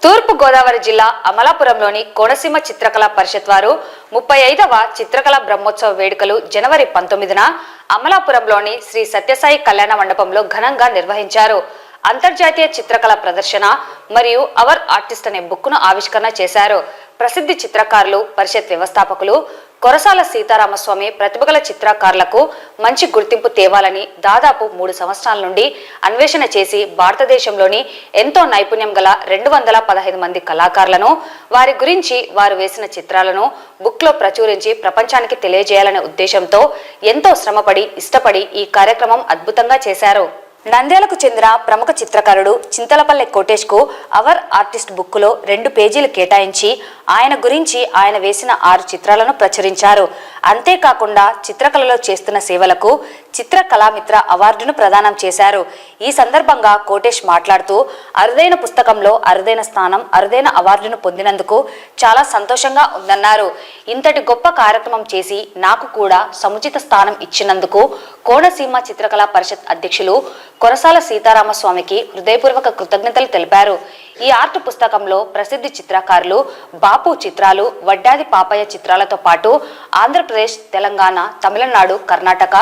తూర్పు గోదావరి జిల్లా అమలాపురంలోని కోనసీమ చిత్రకళా పరిషత్ వారు 35వ చిత్రకళా బ్రహ్మోత్సవ వేడుకలు జనవరి 19న అమలాపురంలోని శ్రీ సత్యసాయి కళ్యాణ మండపంలో ఘనంగా నిర్వహించారు. అంతర్జాతీయ చిత్రకళ ప్రదర్శన మరియు అవర్ ఆర్టిస్ట్ అనే బుక్ను ఆవిష్కరణ చేశారు. ప్రసిద్ధ చిత్రకారులు, పరిషత్ వ్యవస్థాపకులు కొరసాల సీతారామస్వామి ప్రతిభగల చిత్రకారులకు మంచి గుర్తింపు తేవాలని దాదాపు 3 సంవత్సరాల నుండి అన్వేషణ చేసి భారతదేశంలోని ఎంతో నైపుణ్యం గల 215 మంది కళాకారులను, వారి గురించి వారు వేసిన చిత్రాలను బుక్లో ప్రచురించి ప్రపంచానికి తెలియజేయాలనే ఉద్దేశంతో ఎంతో శ్రమపడి ఇష్టపడి ఈ కార్యక్రమం అద్భుతంగా చేశారు. నంద్యాలకు చెందిన ప్రముఖ చిత్రకారుడు చింతలపల్లె కోటేష్ కు అవర్ ఆర్టిస్ట్ బుక్ లో 2 పేజీలు కేటాయించి ఆయన గురించి ఆయన వేసిన 6 చిత్రాలను ప్రచురించారు. అంతేకాకుండా చిత్రకళలో చేస్తున్న సేవలకు చిత్రకళామిత్ర అవార్డును ప్రదానం చేశారు. ఈ సందర్భంగా కోటేష్ మాట్లాడుతూ అరుదైన పుస్తకంలో అరుదైన స్థానం, అరుదైన అవార్డును పొందినందుకు చాలా సంతోషంగా ఉందన్నారు. ఇంతటి గొప్ప కార్యక్రమం చేసి నాకు కూడా సముచిత స్థానం ఇచ్చినందుకు కోనసీమ చిత్రకళా పరిషత్ అధ్యక్షులు కొరసాల సీతారామస్వామికి హృదయపూర్వక కృతజ్ఞతలు తెలిపారు. ఈ ఆర్ట్ పుస్తకంలో ప్రసిద్ధ చిత్రకారులు బాపు చిత్రాలు, వడ్డాది పాపయ్య చిత్రాలతో పాటు ఆంధ్రప్రదేశ్, తెలంగాణ, తమిళనాడు, కర్ణాటక,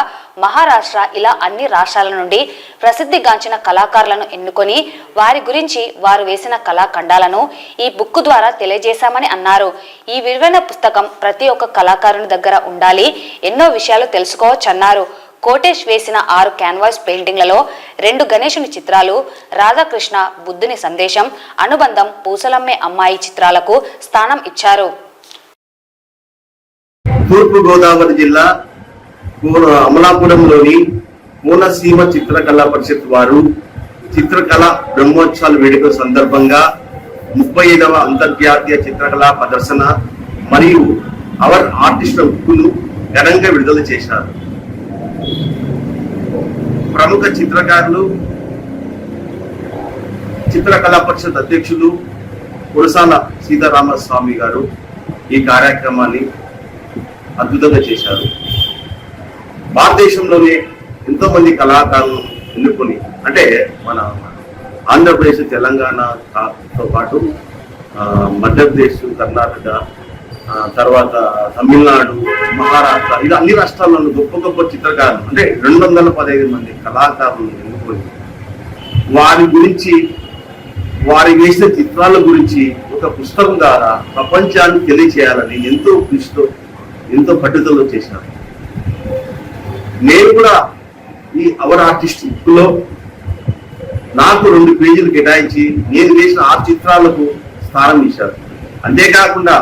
మహారాష్ట్ర ఇలా అన్ని రాష్ట్రాల నుండి ప్రసిద్ధిగాంచిన కళాకారులను ఎన్నుకొని వారి గురించి వారు వేసిన కళాఖండాలను ఈ బుక్ ద్వారా తెలియజేశామని అన్నారు. ఈ విలువైన పుస్తకం ప్రతి ఒక్క కళాకారుని దగ్గర ఉండాలి, ఎన్నో విషయాలు తెలుసుకోవచ్చన్నారు. కోటేష్ వేసిన 6 క్యాన్వాస్ పెయింటింగ్లలో 2 గణేశుని చిత్రాలు, రాధాకృష్ణ, బుద్ధుని సందేశం, అనుబంధం, పూసలమ్మే అమ్మాయి చిత్రాలకు స్థానం ఇచ్చారు. తూర్పు గోదావరి జిల్లా అమలాపురంలోని కోనసీమ చిత్రకళా పరిషత్ వారు చిత్రకళ బ్రహ్మోత్సవాల వేడుక సందర్భంగా 35వ అంతర్జాతీయ చిత్రకళా ప్రదర్శన మరియు అవర్ ఆర్టిస్ట్ బుక్ను ఘనంగా విడుదల చేశారు. ప్రముఖ చిత్రకారులు, చిత్రకళా పరిషత్ అధ్యక్షులు కొరసాల సీతారామస్వామి గారు ఈ కార్యక్రమాన్ని అద్భుతంగా చేశారు. భారతదేశంలోనే ఎంతో మంది కళాకారులను ఎన్నుకొని, అంటే మన ఆంధ్రప్రదేశ్, తెలంగాణతో పాటు మధ్యప్రదేశ్, కర్ణాటక, తర్వాత తమిళనాడు, మహారాష్ట్ర ఇలా అన్ని రాష్ట్రాల్లో గొప్ప గొప్ప చిత్రకారులు అంటే 215 మంది కళాకారులను ఎన్నుకొని వారి గురించి, వారి వేసిన చిత్రాల గురించి ఒక పుస్తకం ద్వారా ప్రపంచాన్ని తెలియచేయాలని ఎంతో కృషితో, ఎంతో పట్టుదలలో చేశారు. నేను కూడా ఈ అవర్ ఆర్టిస్ట్ బుక్ లో నాకు 2 పేజీలు కేటాయించి నేను వేసిన 6 చిత్రాలకు స్థానం ఇచ్చారు. అంతేకాకుండా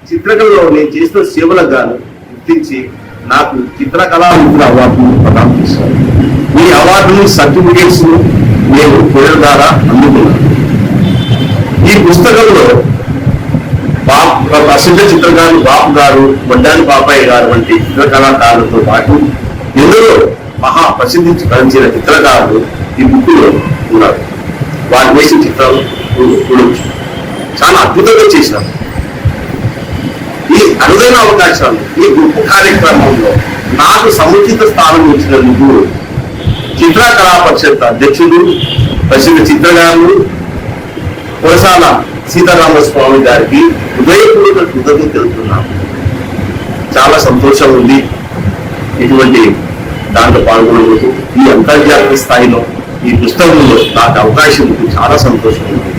చిత్రకళలో నేను చేసిన సేవలకు గాను గుర్తించి నాకు చిత్రకళామిత్ర అవార్డును ప్రదానం చేశారు. ఈ అవార్డును, సర్టిఫికేట్స్ నేను పేరు ద్వారా అందుకున్నాను. ఈ పుస్తకంలో ప్రసిద్ధ చిత్రకారులు బాపు గారు, వడ్డాది పాపయ్య గారు వంటి చిత్రకళాకారులతో పాటు ఎందరో మహా ప్రసిద్ధి గడించిన చిత్రకారులు ఈ బుక్ లో ఉన్నారు. వారు వేసిన చిత్రాలు చూడవచ్చు. చాలా అద్భుతంగా చేశారు. ఈ అరుదైన అవకాశాలు, ఈ గొప్ప కార్యక్రమంలో నాకు సముచిత స్థానం ఇచ్చినందుకు చిత్రకళా పరిషత్ అధ్యక్షులు, ప్రసిద్ధ చిత్రకారులు కొరసాల సీతారామస్వామి గారికి హృదయపూర్వక కృతజ్ఞతలు తెలుపుతున్నాను. చాలా సంతోషం ఉంది ఇటువంటి దాంట్లో పాల్గొనేందుకు. ఈ అంతర్జాతీయ స్థాయిలో ఈ పుస్తకంలో నాకు అవకాశం చాలా సంతోషం ఉంది.